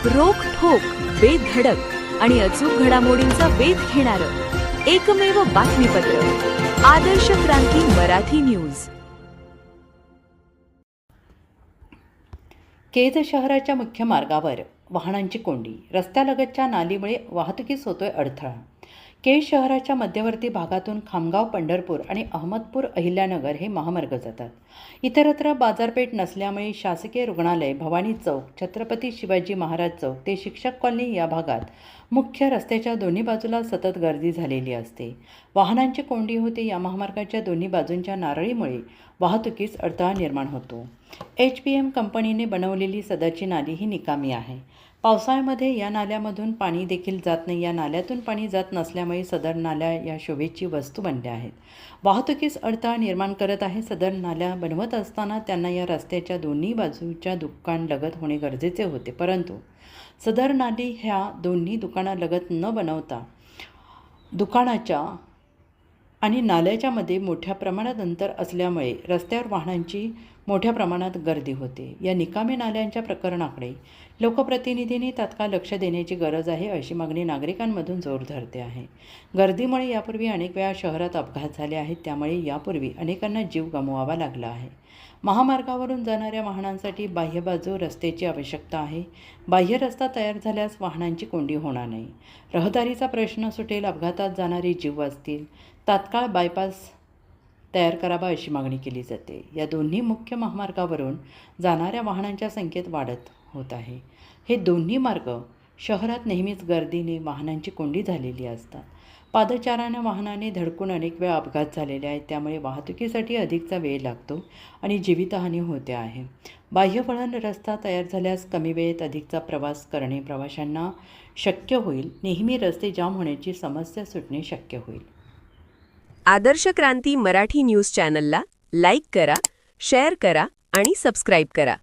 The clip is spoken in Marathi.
रोखठोक, बेधडक आणि अचूक घडामोडींचा वेध घेणारं एकमेव बातमीपत्र, आदर्श क्रांती मराठी न्यूज. केज शहराच्या मुख्य मार्गावर वाहनांची कोंडी, रस्त्यालगतच्या नालीमुळे वाहतुकीस होतोय अडथळा. केज शहराच्या मध्यवर्ती भागातून खामगाव, पंढरपूर आणि अहमदपूर, अहिल्यानगर हे महामार्ग जातात. इतरत्र बाजारपेठ नसल्यामुळे शासकीय रुग्णालय, भवानी चौक, छत्रपती शिवाजी महाराज चौक ते शिक्षक कॉलनी या भागात मुख्य रस्त्याच्या दोन्ही बाजूला सतत गर्दी झालेली असते. वाहनांची कोंडी होते. या महामार्गाच्या दोन्ही बाजूंच्या नारळीमुळे वाहतुकीस अडथळा निर्माण होतो. HPM कंपनीने बनवलेली सदरची नाली ही निकामी आहे. पावसाळ्यामध्ये या नाल्यामधून पाणी देखील जात नाही. या नाल्यातून पाणी जात नसल्यामुळे सदर नाल्या या शोभेची वस्तू बनल्या आहेत. वाहतुकीस अडथळा निर्माण करत आहे. सदर नाल्या बनवत असताना त्यांना या रस्त्याच्या दोन्ही बाजूच्या दुकानलगत होणे गरजेचे होते, परंतु सदर नाली ह्या दोन्ही दुकानालगत न बनवता दुकानाच्या आणि नाल्याच्या मध्ये मोठ्या प्रमाणात अंतर असल्यामुळे रस्त्यावर वाहनांची मोठ्या प्रमाणात गर्दी होते. या निकामी नाल्यांच्या प्रकरणाकडे लोकप्रतिनिधींनी तात्काळ लक्ष देण्याची गरज आहे, अशी मागणी नागरिकांमधून जोर धरते आहे. गर्दीमुळे यापूर्वी अनेक वेळा शहरात अपघात झाले आहेत, त्यामुळे यापूर्वी अनेकांना जीव गमवावा लागला आहे. महामार्गावरून जाणाऱ्या वाहनांसाठी बाह्य बाजू रस्त्याची आवश्यकता आहे. बाह्य रस्ता तयार झाल्यास वाहनांची कोंडी होणार नाही. रहदारीचा प्रश्न सुटेल, अपघातात जाणारे जीव वाचतील. तात्काळ बायपास तयार करावा अशी मागणी केली जाते. या दोन्ही मुख्य महामार्गावरून जाणाऱ्या वाहनांच्या संख्येत वाढत होत आहे. हे दोन्ही मार्ग शहरात नेहमीच गर्दीने वाहनांची कोंडी झालेली असतात. पादचाऱ्यांना वाहनाने धडकून अनेक वेळा अपघात झालेले आहेत, त्यामुळे वाहतुकीसाठी अधिकचा वेळ लागतो आणि जीवितहानी होते आहे. बाह्यवळण रस्ता तयार झाल्यास कमी वेळेत अधिकचा प्रवास करणे प्रवाशांना शक्य होईल. नेहमी रस्ते जाम होण्याची समस्या सुटणे शक्य होईल. आदर्श क्रांती मराठी न्यूज चॅनलला लाईक करा, शेअर करा आणि सबस्क्राईब करा.